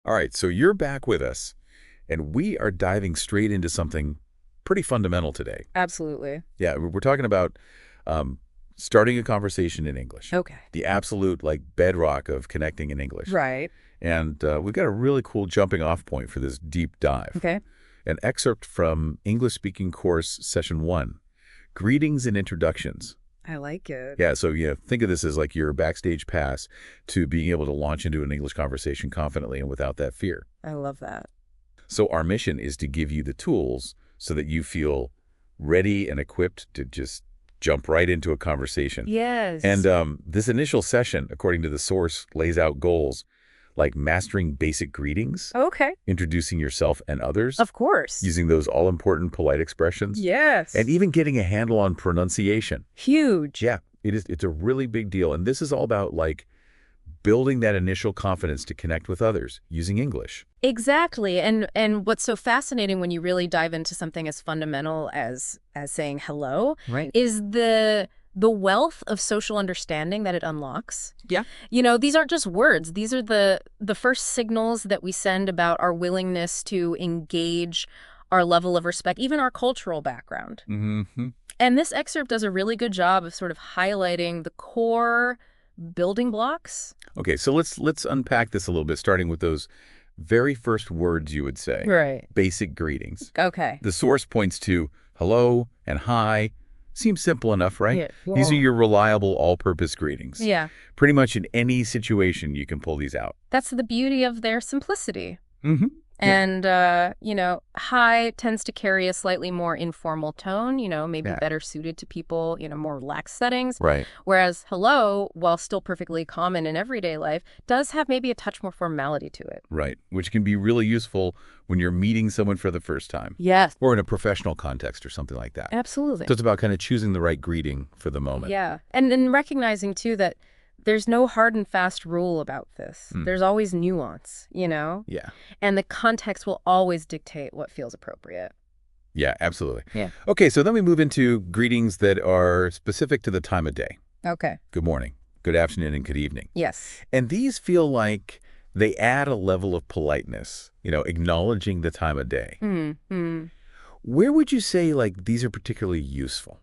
All right, so you're back with us, and we are diving straight into something pretty fundamental today. Absolutely. Yeah, we're talking about starting a conversation in English. Okay. The absolute, bedrock of connecting in English. Right. And we've got a really cool jumping off point for this deep dive. Okay. An excerpt from English Speaking Course Session 1, Greetings and Introductions. I like it. Yeah, so think of this as like your backstage pass to being able to launch into an English conversation confidently and without that fear. I love that. So our mission is to give you the tools so that you feel ready and equipped to just jump right into a conversation. Yes. And this initial session, according to the source, lays out goals like mastering basic greetings, Okay. introducing yourself and others, Of course. using those all-important polite expressions, Yes. and even getting a handle on pronunciation. Huge. Yeah, it's a really big deal. And this is all about building that initial confidence to connect with others using English. Exactly. And what's so fascinating when you really dive into something as fundamental as saying hello Right. is the wealth of social understanding that it unlocks. Yeah. These aren't just words. These are the first signals that we send about our willingness to engage, our level of respect, even our cultural background. Mm-hmm. And this excerpt does a really good job of sort of highlighting the core building blocks. Okay, so let's unpack this a little bit, starting with those very first words you would say. Right. Basic greetings. Okay. The source points to hello and hi. Seems simple enough, right? Yeah. These are your reliable all-purpose greetings. Yeah. Pretty much in any situation you can pull these out. That's the beauty of their simplicity. Mm-hmm. And, hi tends to carry a slightly more informal tone, maybe Yeah. better suited to people, more relaxed settings. Right. Whereas hello, while still perfectly common in everyday life, does have maybe a touch more formality to it. Right, which can be really useful when you're meeting someone for the first time. Yes. Or in a professional context or something like that. Absolutely. So it's about kind of choosing the right greeting for the moment. Yeah. And then recognizing, too, that there's no hard and fast rule about this. There's always nuance, Yeah. And the context will always dictate what feels appropriate. Yeah, absolutely. Yeah. Okay, so then we move into greetings that are specific to the time of day. Okay. Good morning, good afternoon, and good evening. Yes. And these feel like they add a level of politeness, acknowledging the time of day. Mm-hmm. Where would you say these are particularly useful?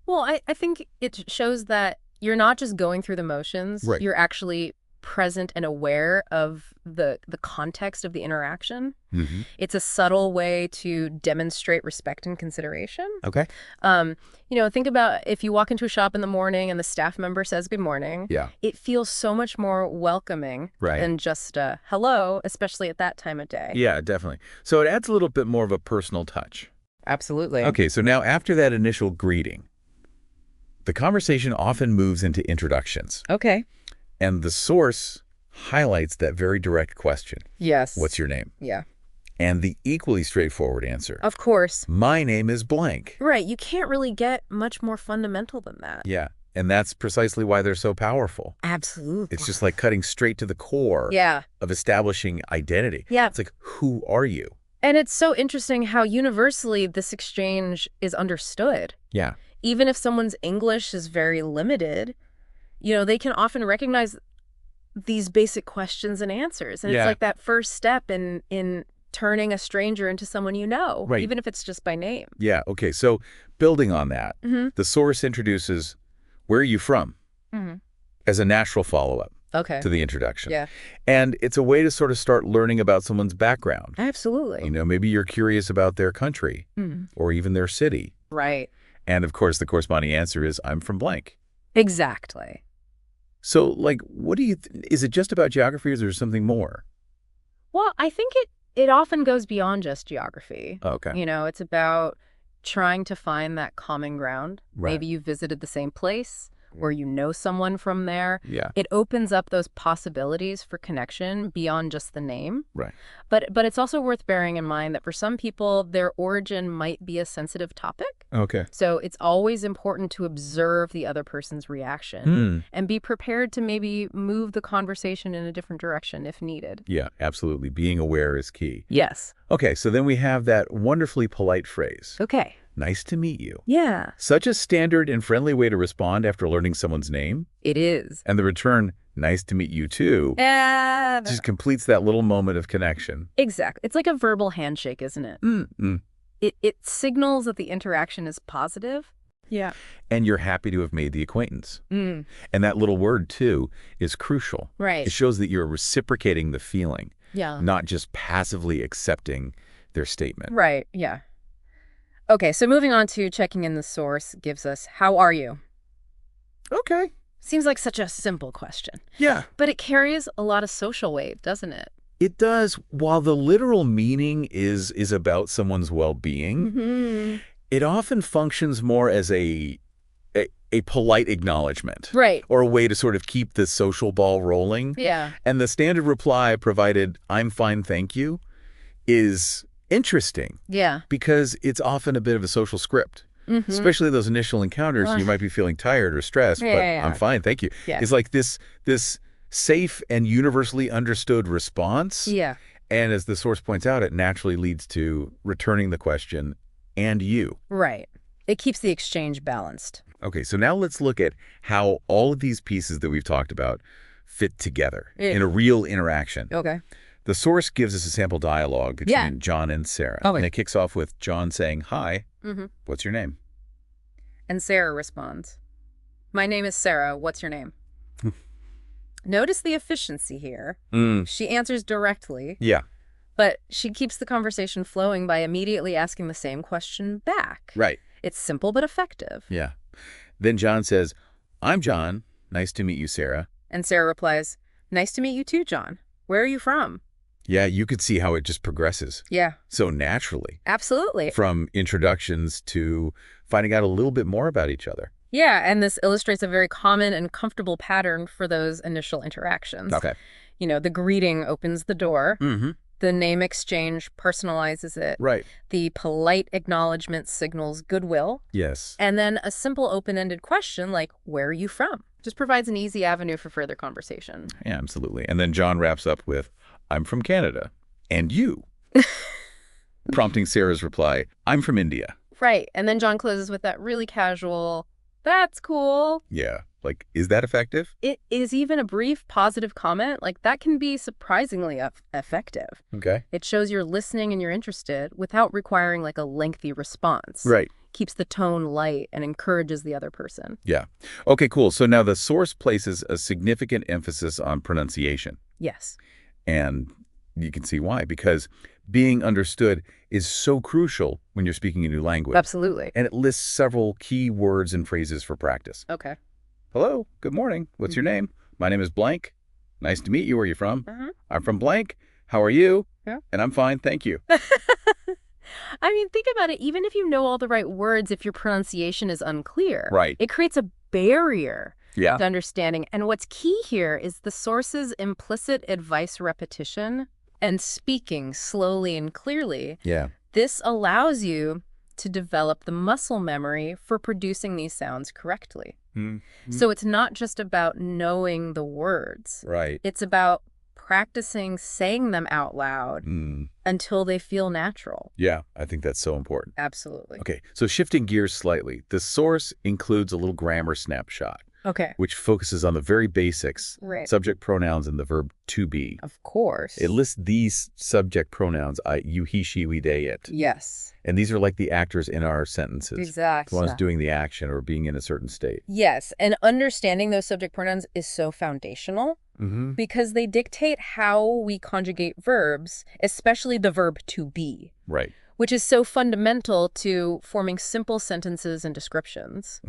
Well, I think it shows that you're not just going through the motions. Right. You're actually present and aware of the context of the interaction. Mm-hmm. It's a subtle way to demonstrate respect and consideration. Okay. Think about if you walk into a shop in the morning and the staff member says good morning. Yeah. It feels so much more welcoming Right. than just a hello, especially at that time of day. Yeah, definitely. So it adds a little bit more of a personal touch. Absolutely. Okay, so now after that initial greeting, the conversation often moves into introductions. Okay. And the source highlights that very direct question. Yes. What's your name? Yeah. And the equally straightforward answer. Of course. My name is blank. Right. You can't really get much more fundamental than that. Yeah. And that's precisely why they're so powerful. Absolutely. It's just like cutting straight to the core Yeah. of establishing identity. Yeah. It's like, who are you? And it's so interesting how universally this exchange is understood. Yeah. Even if someone's English is very limited, they can often recognize these basic questions and answers. And Yeah. it's like that first step in turning a stranger into someone you know, Right. even if it's just by name. Yeah. Okay. So building on that, Mm-hmm. the source introduces, where are you from? Mm-hmm. As a natural follow-up Okay. to the introduction. Yeah. And it's a way to sort of start learning about someone's background. Absolutely. Maybe you're curious about their country Mm-hmm. or even their city. Right. And of course, the corresponding answer is, I'm from blank. Exactly. So, what do you, is it just about geography or is there something more? Well, I think it often goes beyond just geography. Okay. It's about trying to find that common ground. Right. Maybe you visited the same place or you know someone from there. Yeah. It opens up those possibilities for connection beyond just the name. Right. But it's also worth bearing in mind that for some people, their origin might be a sensitive topic. Okay. So it's always important to observe the other person's reaction and be prepared to maybe move the conversation in a different direction if needed. Yeah, absolutely. Being aware is key. Yes. Okay, so then we have that wonderfully polite phrase. Okay. Nice to meet you. Yeah. Such a standard and friendly way to respond after learning someone's name. It is. And the return, nice to meet you too, just completes that little moment of connection. Exactly. It's like a verbal handshake, isn't it? Mm-mm. It signals that the interaction is positive. Yeah. And you're happy to have made the acquaintance. Mm. And that little word, too, is crucial. Right. It shows that you're reciprocating the feeling, Yeah. not just passively accepting their statement. Right. Yeah. Okay, so moving on to checking in the source gives us, how are you? Okay. Seems like such a simple question. Yeah. But it carries a lot of social weight, doesn't it? It does. While the literal meaning is about someone's well-being, Mm-hmm. it often functions more as a polite acknowledgement. Right. Or a way to sort of keep the social ball rolling. Yeah. And the standard reply provided, I'm fine, thank you, is interesting. Yeah. Because it's often a bit of a social script. Mm-hmm. Especially those initial encounters, you might be feeling tired or stressed, but I'm fine, thank you. Yeah. It's like this safe and universally understood response. Yeah. And as the source points out, it naturally leads to returning the question, and you. Right. It keeps the exchange balanced. Okay, so now let's look at how all of these pieces that we've talked about fit together in a real interaction. Okay. The source gives us a sample dialogue between John and Sarah. Okay. And it kicks off with John saying, hi, what's your name? And Sarah responds, my name is Sarah. What's your name? Notice the efficiency here. She answers directly. Yeah. But she keeps the conversation flowing by immediately asking the same question back. Right. It's simple but effective. Yeah. Then John says, I'm John. Nice to meet you, Sarah. And Sarah replies, nice to meet you too, John. Where are you from? Yeah, you could see how it just progresses. Yeah. So naturally. Absolutely. From introductions to finding out a little bit more about each other. Yeah, and this illustrates a very common and comfortable pattern for those initial interactions. Okay. You know, the greeting opens the door. Mm-hmm. The name exchange personalizes it. Right. The polite acknowledgement signals goodwill. Yes. And then a simple open-ended question like, where are you from? Just provides an easy avenue for further conversation. Yeah, absolutely. And then John wraps up with, I'm from Canada. And you? Prompting Sarah's reply, I'm from India. Right. And then John closes with that really casual, that's cool. Yeah. Like, is that effective? It is even a brief positive comment. Like, that can be surprisingly effective. Okay. It shows you're listening and you're interested without requiring like a lengthy response. Right. Keeps the tone light and encourages the other person. Yeah. Okay, cool. So now the source places a significant emphasis on pronunciation. Yes. And you can see why, because being understood is so crucial when you're speaking a new language. Absolutely. And it lists several key words and phrases for practice. Okay. Hello, good morning. What's your name? My name is blank. Nice to meet you. Where are you from? I'm from blank. How are you? Yeah. And I'm fine, thank you. I mean, think about it. Even if you know all the right words, if your pronunciation is unclear, Right. it creates a barrier Yeah. to understanding. And what's key here is the source's implicit advice repetition and speaking slowly and clearly. Yeah. This allows you to develop the muscle memory for producing these sounds correctly. So it's not just about knowing the words. Right. It's about practicing saying them out loud until they feel natural. Yeah, I think that's so important. Absolutely. Okay, so shifting gears slightly, the source includes a little grammar snapshot, Okay. which focuses on the very basics, Right. subject pronouns and the verb to be. Of course. It lists these subject pronouns, I, you, he, she, we, they, it. Yes. And these are like the actors in our sentences. Exactly. The ones doing the action or being in a certain state. Yes. And understanding those subject pronouns is so foundational because they dictate how we conjugate verbs, especially the verb to be, Right. which is so fundamental to forming simple sentences and descriptions.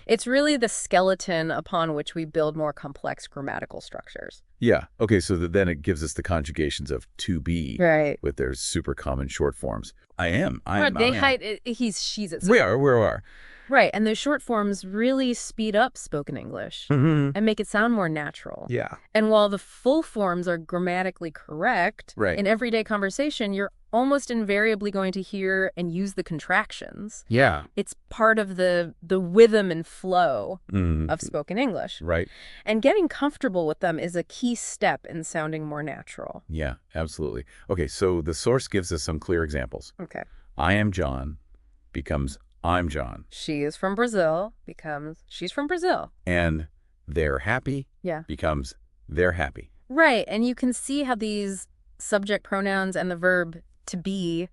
It's really the skeleton upon which we build more complex grammatical structures. Yeah. Okay, so then it gives us the conjugations of to be Right. with their super common short forms. I am. They hide, he's, she's, it's. We are. Right. And those short forms really speed up spoken English and make it sound more natural. Yeah. And while the full forms are grammatically correct, Right. in everyday conversation, you're almost invariably going to hear and use the contractions. Yeah. It's part of the rhythm and flow of spoken English. Right. And getting comfortable with them is a key step in sounding more natural. Yeah, absolutely. Okay, so the source gives us some clear examples. Okay. I am John becomes I'm John. She is from Brazil becomes she's from Brazil. And they're happy Yeah. becomes they're happy. Right. And you can see how these subject pronouns and the verb to be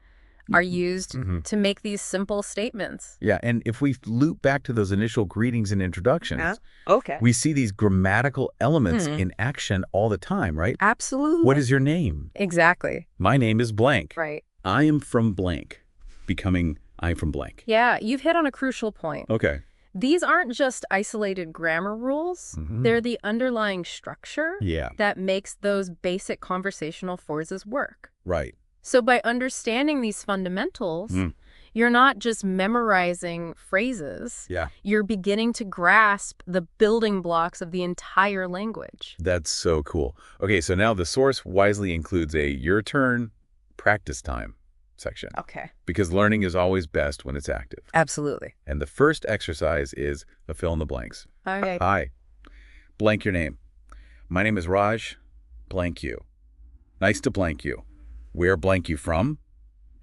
are used to make these simple statements. Yeah, and if we loop back to those initial greetings and introductions, Okay. we see these grammatical elements in action all the time, right? Absolutely. What is your name? Exactly. My name is blank. Right. I am from blank, becoming I'm from blank. Yeah, you've hit on a crucial point. Okay. These aren't just isolated grammar rules. They're the underlying structure that makes those basic conversational phrases work. Right. So by understanding these fundamentals, you're not just memorizing phrases. Yeah. You're beginning to grasp the building blocks of the entire language. That's so cool. Okay, so now the source wisely includes a your turn, practice time section. Okay. Because learning is always best when it's active. Absolutely. And the first exercise is a fill in the blanks. Okay. Hi. Blank your name. My name is Raj. Blank you. Nice to blank you. Where blank you from?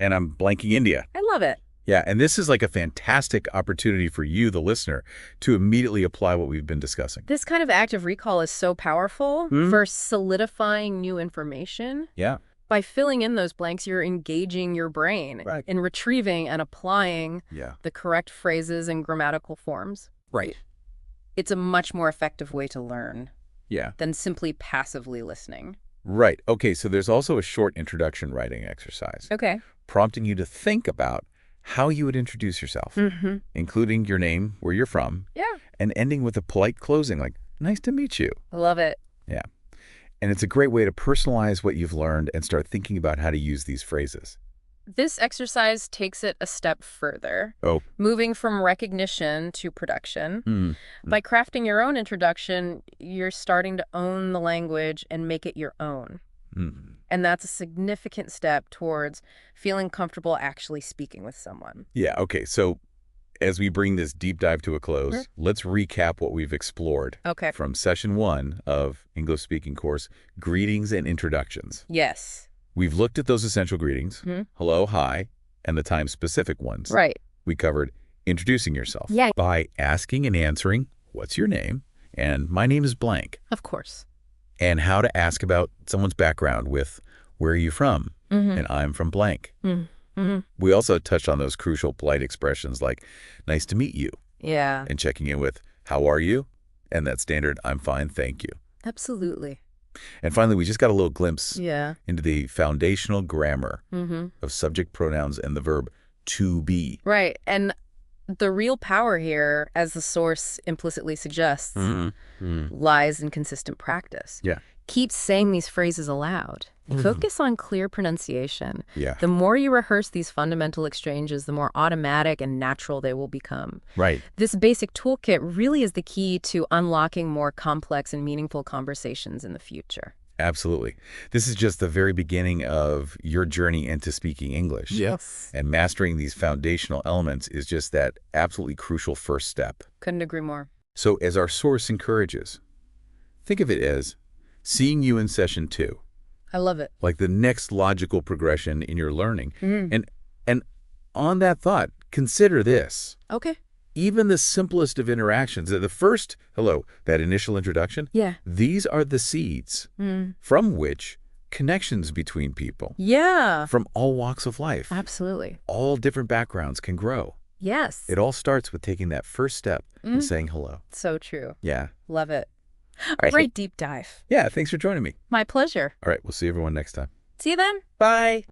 And I'm blanking India. I love it. Yeah, and this is like a fantastic opportunity for you, the listener, to immediately apply what we've been discussing. This kind of active recall is so powerful for solidifying new information. Yeah. By filling in those blanks, you're engaging your brain in retrieving and applying the correct phrases and grammatical forms. Right. It's a much more effective way to learn Yeah. than simply passively listening. Right. Okay, so there's also a short introduction writing exercise, Okay. prompting you to think about how you would introduce yourself, including your name, where you're from, and ending with a polite closing like, nice to meet you. I love it. Yeah. And it's a great way to personalize what you've learned and start thinking about how to use these phrases. This exercise takes it a step further, moving from recognition to production. By crafting your own introduction, you're starting to own the language and make it your own. And that's a significant step towards feeling comfortable actually speaking with someone. Yeah, okay. So as we bring this deep dive to a close, let's recap what we've explored from session 1 of English Speaking Course, Greetings and Introductions. Yes. We've looked at those essential greetings, hello, hi, and the time-specific ones. Right. We covered introducing yourself Yeah. by asking and answering, what's your name? And my name is blank. Of course. And how to ask about someone's background with, where are you from? And I'm from blank. We also touched on those crucial polite expressions like, nice to meet you. Yeah. And checking in with, how are you? And that standard, I'm fine, thank you. Absolutely. And finally, we just got a little glimpse Yeah. into the foundational grammar of subject pronouns and the verb to be. Right. And the real power here, as the source implicitly suggests, lies in consistent practice. Yeah. Keep saying these phrases aloud. Focus on clear pronunciation. Yeah. The more you rehearse these fundamental exchanges, the more automatic and natural they will become. Right. This basic toolkit really is the key to unlocking more complex and meaningful conversations in the future. Absolutely. This is just the very beginning of your journey into speaking English. Yes. And mastering these foundational elements is just that absolutely crucial first step. Couldn't agree more. So as our source encourages, think of it as seeing you in session 2. I love it. Like the next logical progression in your learning. And on that thought, consider this. Okay. Even the simplest of interactions, the first hello, that initial introduction, these are the seeds from which connections between people from all walks of life, Absolutely. all different backgrounds can grow. Yes. It all starts with taking that first step and saying hello. So true. Yeah. Love it. All right. Great deep dive. Yeah, thanks for joining me. My pleasure. All right, we'll see everyone next time. See you then. Bye.